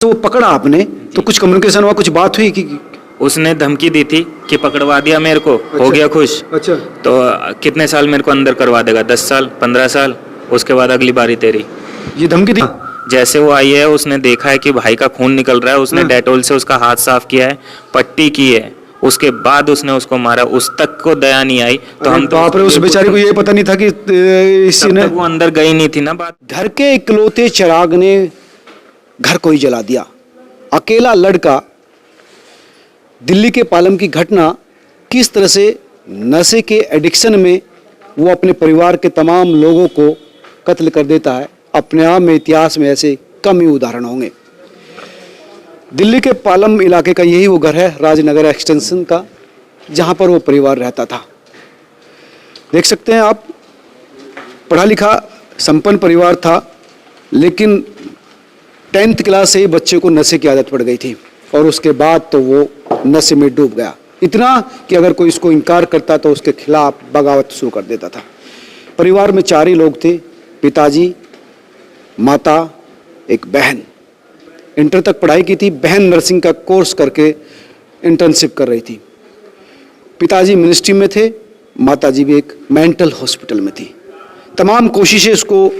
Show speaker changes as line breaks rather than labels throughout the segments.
तो वो पकड़ा आपने तो कुछ कम्युनिकेशन हुआ, कुछ बात हुई कि?
उसने धमकी दी थी कि पकड़वा दिया मेरे को,
अच्छा,
हो गया खुश।
अच्छा,
तो कितने साल मेरे को अंदर करवा देगा, 10 साल 15 साल, उसके बाद अगली बारी तेरी।
ये धमकी दी?
जैसे वो आई है, उसने देखा है कि भाई का खून निकल रहा है, उसने
हाँ।
डेटोल से उसका हाथ साफ किया है, पट्टी की है, उसके बाद उसने उसको मारा। उस तक को दया नहीं आई तो हम तो
बाप रे, उस बेचारी को ये पता नहीं था कि इसी
तब
ने
तक वो अंदर गई नहीं थी ना बात।
घर के इकलौते चिराग ने घर को ही जला दिया। अकेला लड़का। दिल्ली के पालम की घटना किस तरह से नशे के एडिक्शन में वो अपने परिवार के तमाम लोगों को कत्ल कर देता है, अपने आप में इतिहास में ऐसे कम ही उदाहरण होंगे। दिल्ली के पालम इलाके का यही वो घर है, राजनगर एक्सटेंशन का, जहाँ पर वो परिवार रहता था। देख सकते हैं आप, पढ़ा लिखा संपन्न परिवार था, लेकिन 10th क्लास से ही बच्चे को नशे की आदत पड़ गई थी और उसके बाद तो वो नशे में डूब गया, इतना कि अगर कोई इसको इनकार करता तो उसके खिलाफ बगावत शुरू कर देता था। परिवार में 4 ही लोग थे, पिताजी, माता, एक बहन। इंटर तक पढ़ाई की थी, बहन नर्सिंग का कोर्स करके इंटर्नशिप कर रही थी। पिताजी मिनिस्ट्री में थे, माताजी भी एक मेंटल हॉस्पिटल में थी। तमाम कोशिशें उसको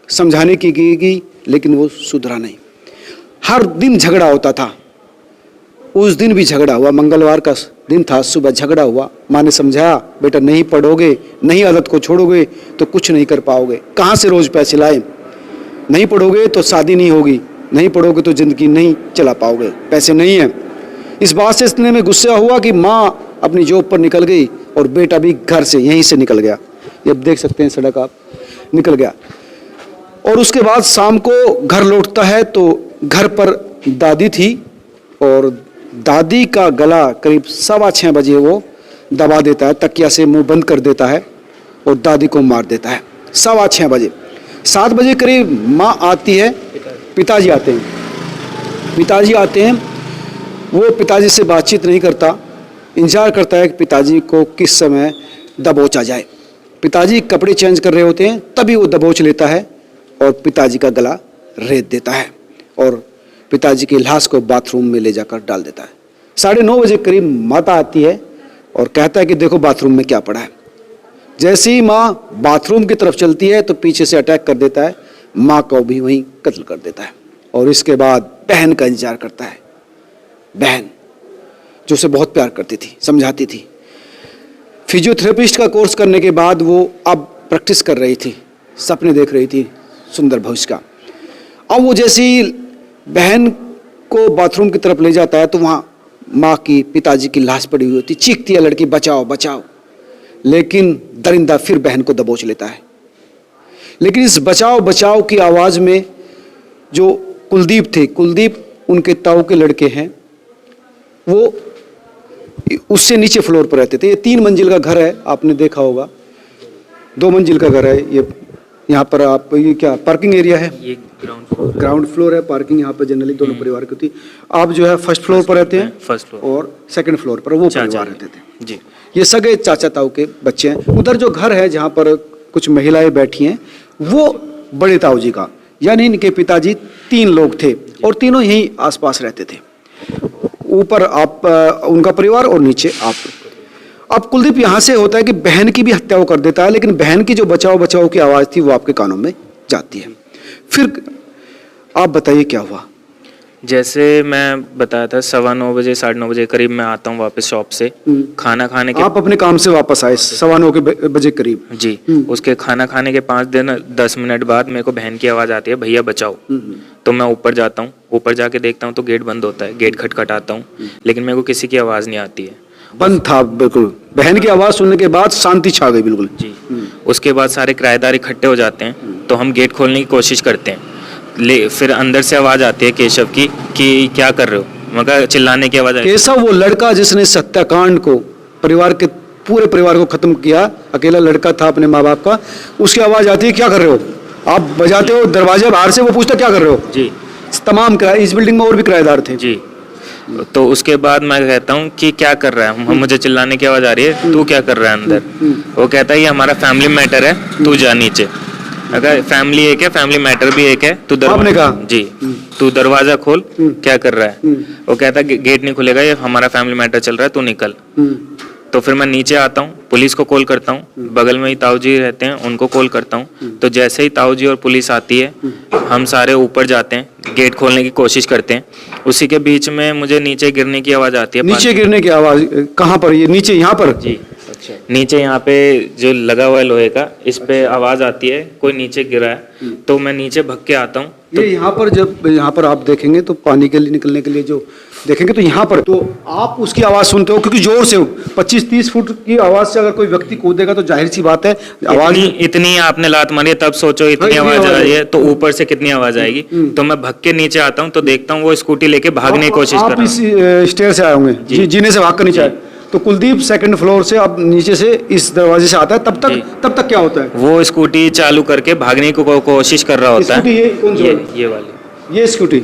समझाने की गई, लेकिन वो सुधरा नहीं। हर दिन झगड़ा होता था। उस दिन भी झगड़ा हुआ, मंगलवार का दिन था, सुबह झगड़ा हुआ। माँ ने समझाया, बेटा नहीं पढ़ोगे, नहीं आदत को छोड़ोगे तो कुछ नहीं कर पाओगे। कहाँ से रोज पैसे लाए? नहीं पढ़ोगे तो शादी नहीं होगी, नहीं पढ़ोगे तो जिंदगी नहीं चला पाओगे, पैसे नहीं है। इस बात से इतने में गुस्सा हुआ कि माँ अपनी जॉब पर निकल गई और बेटा भी घर से यहीं से निकल गया। ये अब देख सकते हैं सड़क आप, निकल गया। और उसके बाद शाम को घर लौटता है तो घर पर दादी थी और दादी का गला करीब 6:15 बजे वो दबा देता है, तकिया से मुंह बंद कर देता है और दादी को मार देता है। 6:15 बजे। 7 बजे करीब माँ आती है, पिताजी आते हैं। वो पिताजी से बातचीत नहीं करता, इंतजार करता है कि पिताजी को किस समय दबोचा जाए। पिताजी कपड़े चेंज कर रहे होते हैं, तभी वो दबोच लेता है और पिताजी का गला रेत देता है और पिताजी की लाश को बाथरूम में ले जाकर डाल देता है। 9:30 बजे करीब माता आती है और कहता है कि देखो बाथरूम में क्या पड़ा है। जैसे ही माँ बाथरूम की तरफ चलती है तो पीछे से अटैक कर देता है, माँ को भी वहीं कत्ल कर देता है। और इसके बाद बहन का इंतजार करता है, बहन जो उसे बहुत प्यार करती थी, समझाती थी। फिजियोथेरेपिस्ट का कोर्स करने के बाद वो अब प्रैक्टिस कर रही थी, सपने देख रही थी सुंदर भविष्य का। अब वो जैसी बहन को बाथरूम की तरफ ले जाता है तो वहाँ माँ की, पिताजी की लाश पड़ी हुई होती। चीखती है लड़की, बचाओ बचाओ, लेकिन दरिंदा फिर बहन को दबोच लेता है। लेकिन इस बचाओ बचाओ की आवाज़ में जो कुलदीप थे, कुलदीप उनके ताऊ के लड़के हैं, वो उससे नीचे फ्लोर पर रहते थे। ये 3 मंजिल का घर है, आपने देखा होगा। 2 मंजिल का घर है ये। यहाँ पर आप ये क्या पार्किंग एरिया है? ये ग्राउंड फ्लोर है। पार्किंग यहाँ पर जनरली दोनों परिवार की होती। आप जो है फर्स्ट फ्लोर पर रहते हैं,
फर्स्ट फ्लोर,
और सेकंड फ्लोर पर वो परिवार रहते थे
जी।
ये सगे चाचा ताऊ के बच्चे हैं। उधर जो घर है जहाँ पर कुछ महिलाएं बैठी हैं, वो बड़े ताऊ जी का, यानी इनके पिताजी 3 लोग थे और तीनों यहीं आसपास रहते थे। ऊपर आप उनका परिवार और नीचे आप। अब कुलदीप यहाँ से होता है कि बहन की भी हत्या वो कर देता है, लेकिन बहन की जो बचाओ बचाओ की आवाज़ थी वो आपके कानों में जाती है। फिर आप बताइए क्या हुआ?
जैसे मैं बताया था, 9:15 बजे 9:30 बजे करीब मैं आता हूँ वापस शॉप से, खाना खाने के।
आप अपने काम से वापस आए 9:15 बजे करीब?
जी। उसके खाना खाने के 5-10 मिनट बाद मेरे को बहन की आवाज़ आती है, भैया बचाओ। तो मैं ऊपर जाता हूँ, ऊपर जाके देखता हूँ तो गेट बंद होता है। गेट खटखटाता हूँ, लेकिन मेरे को किसी की आवाज़ नहीं आती है,
बंद था बिल्कुल। बहन की आवाज़ सुनने के बाद शांति छा गई बिल्कुल
जी। उसके बाद सारे किराएदार इकट्ठे हो जाते हैं तो हम गेट खोलने की कोशिश करते हैं। फिर अंदर से आवाज़ आती है केशव की कि क्या कर रहे हो, मगर चिल्लाने की आवाज़।
केशव वो लड़का जिसने इस हत्याकांड को, परिवार के पूरे परिवार को खत्म किया, अकेला लड़का था अपने माँ बाप का, उसकी आवाज़ आती है क्या कर रहे हो? आप बजाते हो दरवाजे बाहर से, वो पूछता क्या कर रहे हो जी। तमाम किराए, इस बिल्डिंग में और भी किराएदार थे
जी। तो उसके बाद मैं कहता हूँ कि क्या कर रहा है, मुझे चिल्लाने की आवाज़ आ रही है, तू क्या कर रहा है अंदर? वो कहता है ये हमारा फैमिली मैटर है, तू जा नीचे। अगर फैमिली एक है, फैमिली मैटर भी एक है, तू
आपने कहा?
जी, तू दरवाजा खोल, क्या कर रहा है? वो कहता है गेट नहीं खुलेगा, ये हमारा फैमिली मैटर चल रहा है, तू निकल। तो फिर मैं नीचे आता हूँ, पुलिस को कॉल करता हूँ, बगल में ही ताऊ जी रहते हैं, उनको कॉल करता हूँ। तो जैसे ही ताऊ जी और पुलिस आती है, हम सारे ऊपर जाते हैं, गेट खोलने की कोशिश करते हैं। उसी के बीच में मुझे नीचे गिरने की आवाज़ आती है।
नीचे गिरने की आवाज कहाँ पर? ये नीचे यहाँ पर?
जी, अच्छा। नीचे यहाँ पे जो लगा हुआ है लोहे का, इस पे आवाज़ आती है कोई नीचे गिरा है। तो मैं नीचे भग के आता हूँ।
ये यहाँ पर, जब यहाँ पर आप देखेंगे तो पानी के लिए निकलने के लिए जो देखेंगे तो यहाँ पर तो आप उसकी आवाज़ सुनते हो, क्योंकि जोर से 25-30 फुट की आवाज़ से अगर कोई व्यक्ति कूदेगा तो जाहिर सी बात है आवाज़
इतनी आपने लात मारी है, तब सोचो इतनी आवाज आ रही है तो ऊपर से कितनी आवाज आएगी। तो मैं भग के नीचे आता हूँ, तो देखता हूँ वो स्कूटी लेके भागने की कोशिश कर
आप
रहा
इस स्टेयर से आए होंगे, जीने से भाग कर नीचे आए। तो कुलदीप सेकंड फ्लोर से आप नीचे से इस दरवाजे से आता है, तब तक क्या होता है?
वो स्कूटी चालू करके भागने की कोशिश कर रहा होता
स्कूटी
है।
ये कौन सी
ये वाली,
ये स्कूटी,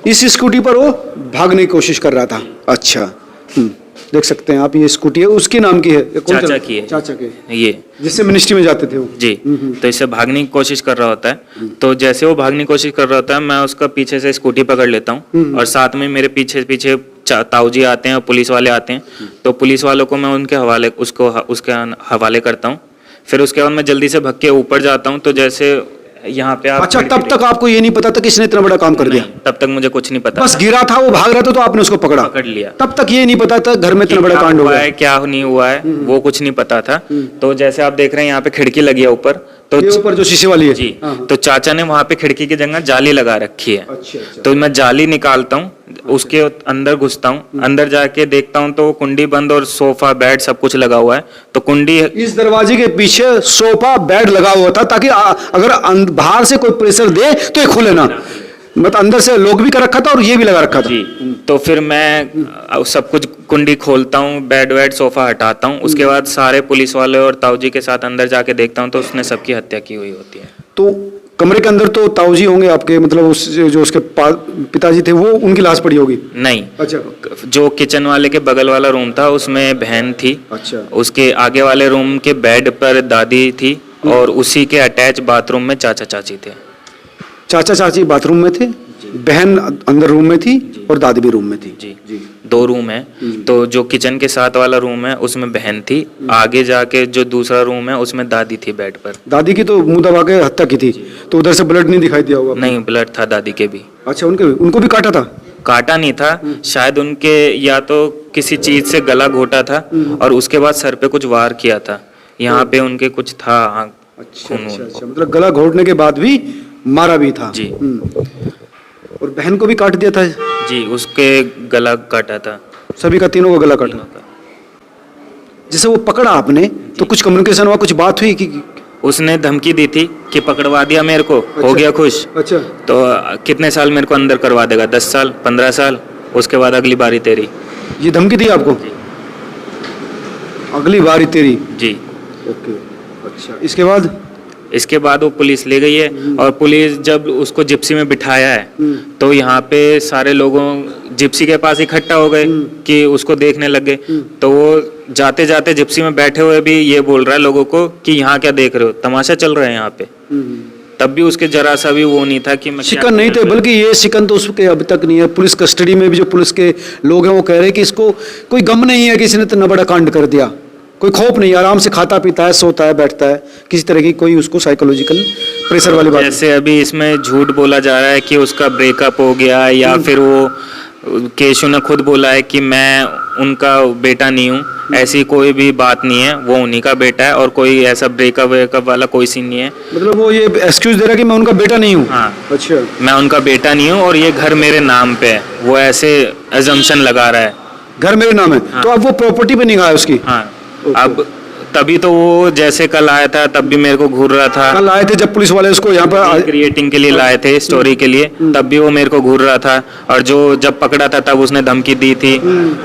इस स्कूटी पर वो भागने की कोशिश कर रहा था। अच्छा, देख सकते हैं आप, ये स्कूटी है, उसके नाम की है?
चाचा की है।
चाचा के,
ये
जिससे मिनिस्ट्री में जाते थे वो।
जी। तो इससे भागने की कोशिश कर रहा होता है। तो जैसे वो भागने की कोशिश कर रहा होता है, मैं उसका पीछे से स्कूटी पकड़ लेता हूँ, और साथ में मेरे पीछे पीछे ताऊ जी आते हैं और पुलिस वाले आते हैं। तो पुलिस वालों को मैं उसके हवाले करता हूँ। फिर उसके बाद मैं जल्दी से भग के ऊपर जाता हूँ। तो जैसे यहाँ पे आप,
अच्छा, तब तक आपको ये नहीं पता था कि इसने इतना बड़ा काम कर दिया?
तब तक मुझे कुछ नहीं पता,
बस गिरा था, वो भाग रहा था तो आपने उसको पकड़
लिया।
तब तक ये नहीं पता था घर में इतना बड़ा कांड हो गया है,
क्या नहीं हुआ है, वो कुछ नहीं पता था। तो जैसे आप देख रहे हैं यहाँ पे खिड़की लगी है ऊपर, तो
ये ऊपर जो शीशे वाली है।
जी, तो चाचा ने वहाँ पे खिड़की की जगह जाली लगा रखी है।
अच्छा।
तो मैं जाली निकालता हूँ, उसके अंदर घुसता हूँ, अंदर जाके देखता हूँ तो वो कुंडी बंद और सोफा बेड सब कुछ लगा हुआ है। तो कुंडी,
इस दरवाजे के पीछे सोफा बेड लगा हुआ था, ताकि अगर बाहर से कोई प्रेशर दे तो ये खुले ना। मतलब अंदर से लोग भी कर रखा था और ये भी लगा रखा था।
जी। तो फिर मैं सब कुछ कुंडी खोलता हूँ, बेड वेड सोफा हटाता हूँ। उसके बाद सारे पुलिस वाले और ताऊ जी के साथ अंदर जाके देखता हूँ तो उसने सबकी हत्या की हुई होती है।
तो कमरे के अंदर तो ताऊ जी होंगे आपके, मतलब उस जो उसके पिताजी थे, वो उनकी लाश पड़ी होगी?
नहीं।
अच्छा।
जो किचन वाले के बगल वाला रूम था उसमें बहन थी।
अच्छा।
उसके आगे वाले रूम के बेड पर दादी थी, और उसी के अटैच बाथरूम में चाचा चाची थे।
चाचा चाची बाथरूम में थे, बहन अंदर रूम में थी और दादी भी रूम में थी।
जी। 2 रूम है। तो जो किचन के साथ वाला रूम है उसमें बहन थी, आगे जाके जो दूसरा रूम है उसमें दादी थी बेड पर।
दादी की तो मुंह दबा के हत्या की थी, तो उधर से ब्लड नहीं दिखाई दिया होगा?
नहीं, ब्लड था दादी के भी।
अच्छा, उनको भी काटा था?
काटा नहीं था, शायद उनके या तो किसी चीज से गला घोटा था, और उसके बाद सर पे कुछ वार किया था, यहाँ पे उनके कुछ था।
अच्छा, मतलब गला घोटने के बाद भी मारा भी था?
जी।
और बहन को भी काट दिया था?
जी, उसके गला काटा था।
सभी का, तीनों का गला काटा? जैसे वो पकड़ा आपने तो कुछ कम्युनिकेशन हुआ, कुछ बात हुई कि?
उसने धमकी दी थी कि पकड़वा दिया मेरे को। अच्छा। हो गया खुश।
अच्छा।
तो कितने साल मेरे को अंदर करवा देगा? 10 साल, 15 साल, उसके बाद अगली बारी तेरी।
ये धमकी दी आपको? अगली बारी तेरी?
जी।
ओके। अच्छा, इसके बाद
वो पुलिस ले गई है, और पुलिस जब उसको जिप्सी में बिठाया है तो यहाँ पे सारे लोगों जिप्सी के पास इकट्ठा हो गए कि उसको देखने लग गए। तो वो जाते जाते जिप्सी में बैठे हुए भी ये बोल रहा है लोगों को कि यहाँ क्या देख रहे हो, तमाशा चल रहा है यहाँ पे। तब भी उसके जरा सा भी वो नहीं था कि मैं
शिकन नहीं थे, बल्कि ये शिकन तो उसके अब तक नहीं है। पुलिस कस्टडी में भी जो पुलिस के लोग हैं वो कह रहे हैं कि इसको कोई गम नहीं है कि इसने इतना बड़ा कांड कर दिया, कोई खौफ नहीं, आराम से खाता पीता है, सोता है, बैठता है, किसी तरह की कोई उसको साइकोलॉजिकल प्रेशर वाली बात।
जैसे अभी इसमें झूठ बोला जा रहा है कि उसका ब्रेकअप हो गया, या फिर वो केशु ने खुद बोला है कि मैं उनका बेटा नहीं हूँ। ऐसी कोई भी बात नहीं है, वो उन्हीं का बेटा है, और कोई ऐसा ब्रेकअप वाला कोई सीन नहीं है।
मतलब वो ये एक्सक्यूज दे रहा है कि मैं उनका बेटा नहीं हूँ?
हाँ।
अच्छा,
मैं उनका बेटा नहीं हूँ और ये घर मेरे नाम पे है, वो ऐसे अजम्पशन लगा रहा है।
घर मेरे नाम है? हाँ। तो अब वो प्रॉपर्टी पे निगाह है उसकी?
हाँ। अब तभी तो वो जैसे कल आया था तब भी मेरे को घूर रहा था।
कल आए थे जब पुलिस वाले उसको यहाँ पर
क्रिएटिंग के लिए लाए थे, स्टोरी के लिए, तब भी वो मेरे को घूर रहा था। और जो जब पकड़ा था तब उसने धमकी दी थी।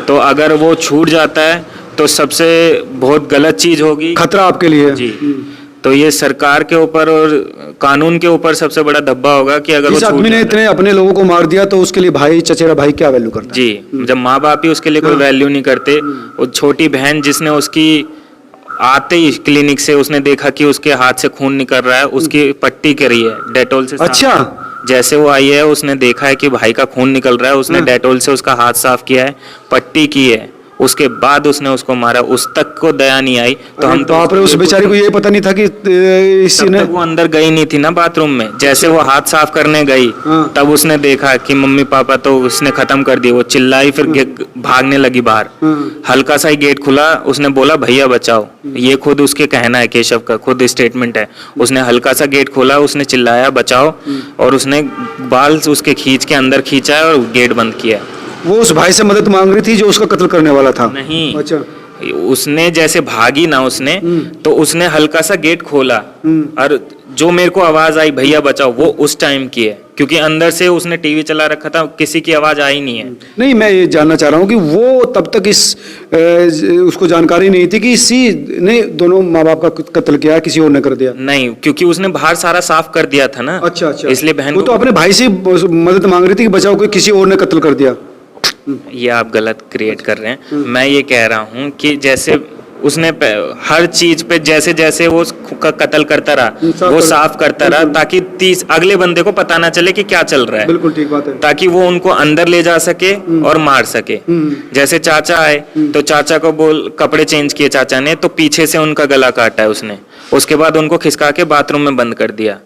तो अगर वो छूट जाता है तो सबसे बहुत गलत चीज होगी,
खतरा आपके लिए।
जी। तो ये सरकार के ऊपर और कानून के ऊपर सबसे बड़ा धब्बा होगा कि अगर
इस आदमी ने इतने अपने लोगों को मार दिया तो उसके लिए भाई, चचेरा भाई क्या वैल्यू करता है?
जी। जब माँ बाप ही उसके लिए कोई वैल्यू नहीं करते, वो छोटी बहन जिसने उसकी आते ही क्लिनिक से उसने देखा कि उसके हाथ से खून निकल रहा है, उसकी पट्टी करी है डेटॉल से।
अच्छा।
जैसे वो आई है, उसने देखा है कि भाई का खून निकल रहा है, उसने डेटॉल से उसका हाथ साफ किया है, पट्टी की है, उसके बाद उसने उसको मारा। उस तक को दया नहीं आई। तो हम तो
बाप रे, उस बेचारी को ये पता नहीं था कि इसी
तब
ने।
तक वो अंदर गई नहीं थी ना बाथरूम में। जैसे वो हाथ साफ करने गई तब उसने देखा कि मम्मी पापा, तो उसने खत्म कर दिया। वो चिल्लाई, फिर भागने लगी बाहर। हल्का सा ही गेट खुला, उसने बोला भैया बचाओ। ये खुद उसके कहना है, केशव का खुद स्टेटमेंट है। उसने हल्का सा गेट खोला, उसने चिल्लाया बचाओ, और उसने बाल उसके खींच के अंदर खींचा है और गेट बंद किया।
वो उस भाई से मदद मांग रही थी जो उसका कत्ल करने वाला था?
नहीं।
अच्छा।
उसने जैसे भागी ना उसने, तो उसने हल्का सा गेट खोला, और जो मेरे को आवाज आई भैया बचाओ, वो उस टाइम की है, क्योंकि अंदर से उसने टीवी चला रखा था, किसी की आवाज आई नहीं है।
नहीं, मैं ये जानना चाह रहा हूँ कि वो तब तक उसको जानकारी नहीं थी कि इसी ने दोनों माँ बाप का कत्ल किया, किसी और ने कर दिया?
नहीं, क्योंकि उसने बाहर सारा साफ कर दिया था ना।
अच्छा अच्छा।
इसलिए बहन
वो तो अपने भाई से मदद मांग रही थी कि बचाओ, कोई किसी और ने कत्ल कर दिया।
ये आप गलत क्रिएट कर रहे हैं। मैं ये कह रहा हूँ कि जैसे उसने हर चीज पे जैसे जैसे वो उसका कत्ल करता रहा, वो साफ करता रहा, ताकि 30 अगले बंदे को पता ना चले कि क्या चल रहा है।
बिल्कुल ठीक बात है।
ताकि वो उनको अंदर ले जा सके और मार सके। जैसे चाचा आए तो चाचा को कपड़े चेंज किए चाचा ने, तो पीछे से उनका गला काटा है उसने। उसके बाद उनको खिसका के बाथरूम में बंद कर दिया।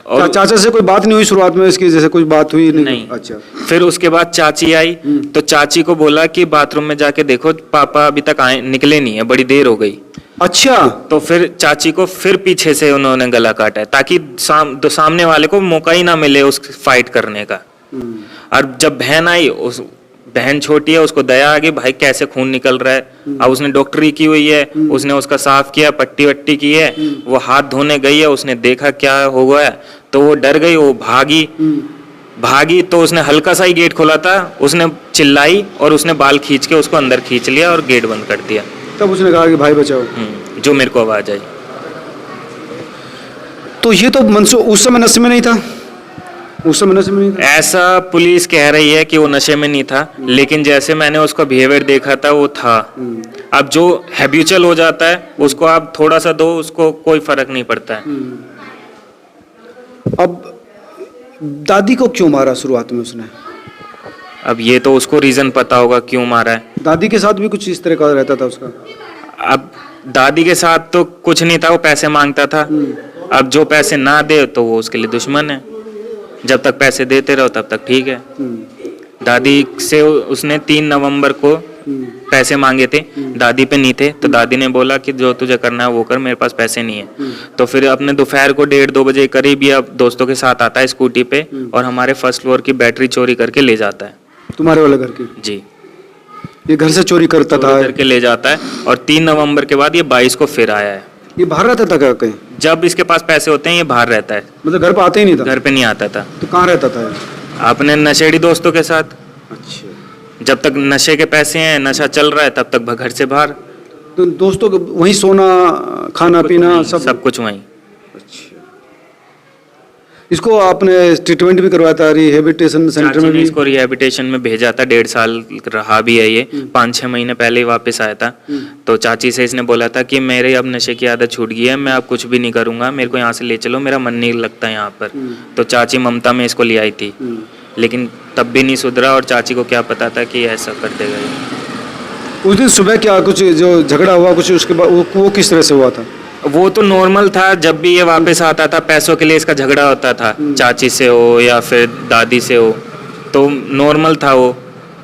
और चाचा से कोई बात नहीं हुई शुरुआत में इसकी? जैसे कोई बात हुई नहीं? अच्छा।
फिर उसके बाद चाची आई, तो चाची को बोला कि बाथरूम में जाके देखो, पापा अभी तक आए निकले नहीं है, बड़ी देर हो गई।
अच्छा।
तो फिर चाची को फिर पीछे से उन्होंने गला काटा है, ताकि सामने वाले को मौका ही ना मिले उस फाइट करने का। और जब बहन आई, उस बहन छोटी है, उसको दया आ गई, भाई कैसे खून निकल रहा है। अब उसने डॉक्टरी की हुई है, उसने उसका साफ किया, पट्टी वट्टी की है, वो हाथ धोने गई है, उसने देखा क्या हो गया, तो वो डर गई, वो भागी तो उसने हल्का सा ही गेट खोला था, उसने चिल्लाई और उसने बाल खींच के उसको अंदर खींच लिया और गेट बंद कर दिया।
तब उसने कहा कि भाई बचाओ।
जो मेरे को आवाज आई।
तो ये तो मंसूर उस समय नशे में नहीं था? उस समय नशे में नहीं था
ऐसा पुलिस कह रही है कि वो नशे में नहीं था, लेकिन जैसे मैंने उसका बिहेवियर देखा था वो था। अब जो हैबिचुअल हो जाता है उसको आप थोड़ा सा दो, उसको कोई फर्क नहीं पड़ता है।
अब दादी को क्यों मारा शुरुआत में उसने?
अब ये तो उसको रीजन पता होगा क्यों मारा है।
दादी के साथ भी कुछ इस तरह का रहता था उसका?
अब दादी के साथ तो कुछ नहीं था, वो पैसे मांगता था। अब जो पैसे ना दे तो वो उसके लिए दुश्मन है। जब तक पैसे देते रहो तब तक ठीक है। दादी से उसने 3 नवंबर को पैसे मांगे थे, दादी पे नहीं थे, तो दादी ने बोला कि जो तुझे करना है वो कर, मेरे पास पैसे नहीं है। तो फिर अपने दोपहर को 1:30-2 बजे करीब या दोस्तों के साथ आता है स्कूटी पे, और हमारे फर्स्ट फ्लोर की बैटरी चोरी करके ले जाता है।
तुम्हारे वाले घर की?
जी।
ये घर से चोरी करता था?
करके ले जाता है, और 3 नवंबर के बाद ये 22 को फिर आया है।
ये बाहर रहता था क्या कहीं?
जब इसके पास पैसे होते हैं ये बाहर रहता है।
मतलब घर पे आते ही नहीं था?
घर पे नहीं आता था।
तो कहाँ रहता था?
अपने नशेड़ी दोस्तों के साथ।
अच्छा।
जब तक नशे के पैसे हैं, नशा चल रहा है, तब तक घर से बाहर।
तो दोस्तों को वहीं सोना, खाना पीना
सब कुछ वहीं।
अच्छा। इसको आपने ट्रीटमेंट भी करवाया था रिहेबिलिटेशन सेंटर में भी?
इसको रिहेबिलिटेशन में भेजा था, 1.5 साल रहा भी है ये। 5-6 महीने पहले ही वापस आया था। तो चाची से इसने बोला था कि मेरे अब नशे की आदत छूट गई है, मैं अब कुछ भी नहीं करूंगा, मेरे को यहाँ से ले चलो, मेरा मन नहीं लगता यहाँ पर। तो चाची ममता में इसको ले आई थी, लेकिन तब भी नहीं सुधरा, और चाची को क्या पता था कि ऐसा कर देगा ये।
उस दिन सुबह क्या कुछ जो झगड़ा हुआ कुछ, उसके बाद वो किस तरह से हुआ था?
वो तो नॉर्मल था, जब भी ये वापस आता था पैसों के लिए इसका झगड़ा होता था, चाची से हो या फिर दादी से हो, तो नॉर्मल था वो।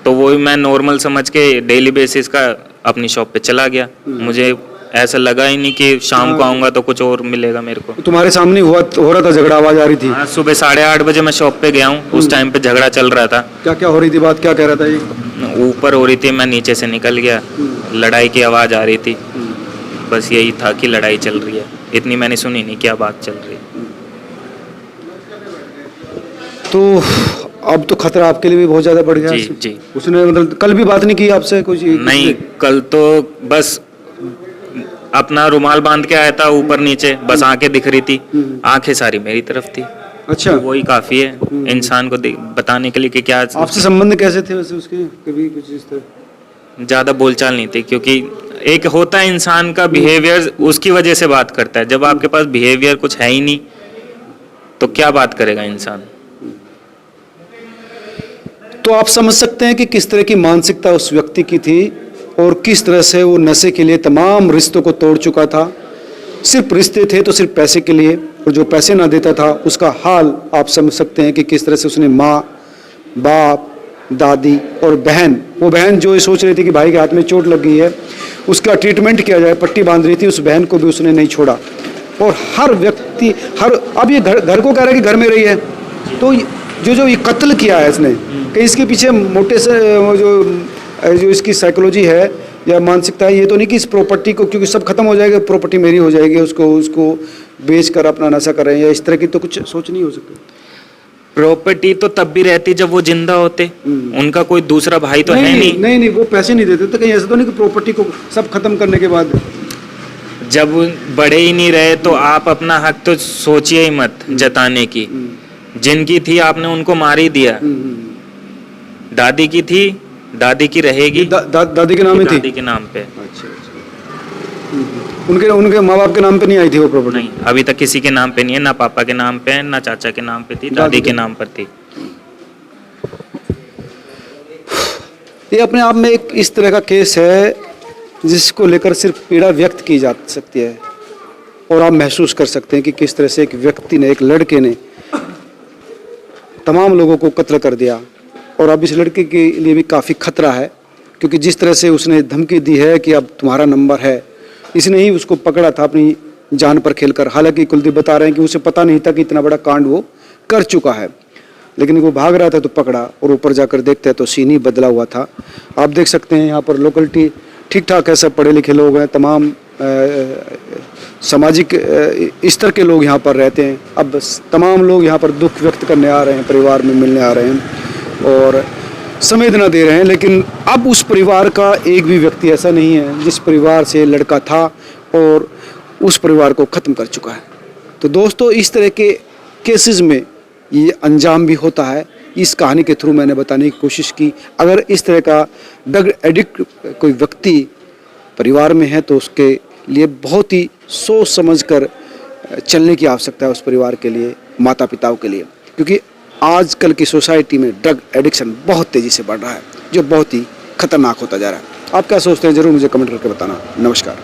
तो वो मैं नॉर्मल समझ के डेली बेसिस का अपनी शॉप पे चला गया। मुझे ऐसा लगा ही नहीं कि शाम को आऊंगा तो कुछ और मिलेगा मेरे को।
तुम्हारे सामने हो रहा था झगड़ा, आवाज आ रही थी?
हाँ, सुबह 8:30 बजे मैं शॉप पे गया हूँ, उस टाइम पे झगड़ा चल रहा था।
क्या क्या हो रही थी बात, क्या कह रहा था ये?
ऊपर हो रही थी, मैं नीचे से निकल गया, लड़ाई की आवाज आ रही थी। बस यही था कि लड़ाई चल रही है, इतनी मैंने सुनी नहीं क्या बात चल रही है।
तो अब तो खतरा आपके लिए भी बहुत ज्यादा बढ़ गया।
जी जी।
उसने मतलब कल भी बात नहीं की आपसे कुछ?
नहीं, कल तो बस अपना रुमाल बांध के आया था ऊपर नीचे, बस आंखें दिख रही थी, आंखें सारी मेरी तरफ थी।
अच्छा।
तो वही काफी है इंसान को बताने के लिए कि क्या।
आपसे संबंध कैसे थे वैसे उसके? कभी कुछ इस तरह?
ज़्यादा बोलचाल नहीं थी, क्योंकि एक होता है इंसान का बिहेवियर, उसकी वजह से बात करता है। जब आपके पास बिहेवियर कुछ है ही नहीं तो क्या बात करेगा इंसान।
तो आप समझ सकते हैं कि किस तरह की मानसिकता उस व्यक्ति की थी और किस तरह से वो नशे के लिए तमाम रिश्तों को तोड़ चुका था। सिर्फ रिश्ते थे तो सिर्फ पैसे के लिए, और जो पैसे ना देता था उसका हाल आप समझ सकते हैं कि किस तरह से उसने माँ, बाप, दादी और बहन, वो बहन जो ये सोच रही थी कि भाई के हाथ में चोट लग गई है, उसका ट्रीटमेंट किया जाए, पट्टी बांध रही थी, उस बहन को भी उसने नहीं छोड़ा। और हर व्यक्ति, अब ये घर को कह रहा है कि घर में रही है, तो जो ये कत्ल किया है इसने, कि इसके पीछे मोटे से जो इसकी साइकोलॉजी है या मानसिकता है, ये तो नहीं कि इस प्रॉपर्टी को, क्योंकि सब खत्म हो जाएगा, प्रॉपर्टी मेरी हो जाएगी, उसको बेच कर अपना नशा कर रहे हैं, या इस तरह की तो कुछ सोच नहीं हो सकती।
प्रॉपर्टी तो तब भी रहती जब वो जिंदा होते, उनका कोई दूसरा भाई तो है नहीं।
नहीं, वो पैसे नहीं देते, तो कहीं ऐसा तो नहीं कि प्रॉपर्टी को सब खत्म करने के बाद।
जब बड़े ही नहीं रहे तो आप अपना हक तो सोचिए ही मत जताने की। जिनकी थी आपने उनको मार ही दिया। दादी की थी, दादी की रहेगी।
दादी के नाम में थी,
दादी के नाम पे।
अच्छा। उनके माँ बाप के नाम पे नहीं आई थी वो प्रॉपर्टी?
नहीं, अभी तक किसी के नाम पे नहीं है, ना पापा के नाम पे है, ना चाचा के नाम पे थी, दादी के नाम पर थी।
ये अपने आप में एक इस तरह का केस है जिसको लेकर सिर्फ पीड़ा व्यक्त की जा सकती है, और आप महसूस कर सकते हैं कि किस तरह से एक व्यक्ति ने, एक लड़के ने तमाम लोगों को कत्ल कर दिया। और अब इस लड़के के लिए भी काफ़ी खतरा है, क्योंकि जिस तरह से उसने धमकी दी है कि अब तुम्हारा नंबर है, इसने ही उसको पकड़ा था अपनी जान पर खेलकर। हालांकि कुलदीप बता रहे हैं कि उसे पता नहीं था कि इतना बड़ा कांड वो कर चुका है, लेकिन वो भाग रहा था तो पकड़ा, और ऊपर जाकर देखते हैं तो सीन ही बदला हुआ था। आप देख सकते हैं यहाँ पर लोकलिटी ठीक ठाक है, सब पढ़े लिखे लोग हैं, तमाम सामाजिक स्तर के लोग यहाँ पर रहते हैं। अब तमाम लोग यहाँ पर दुख व्यक्त करने आ रहे हैं, परिवार में मिलने आ रहे हैं और संवेदना दे रहे हैं। लेकिन अब उस परिवार का एक भी व्यक्ति ऐसा नहीं है जिस परिवार से लड़का था और उस परिवार को ख़त्म कर चुका है। तो दोस्तों, इस तरह के केसेस में ये अंजाम भी होता है। इस कहानी के थ्रू मैंने बताने की कोशिश की। अगर इस तरह का ड्रग एडिक्ट कोई व्यक्ति परिवार में है तो उसके लिए बहुत ही सोच समझ कर चलने की आवश्यकता है, उस परिवार के लिए, माता पिताओं के लिए, क्योंकि आजकल की सोसाइटी में ड्रग एडिक्शन बहुत तेज़ी से बढ़ रहा है, जो बहुत ही खतरनाक होता जा रहा है। आप क्या सोचते हैं, ज़रूर मुझे कमेंट करके बताना। नमस्कार।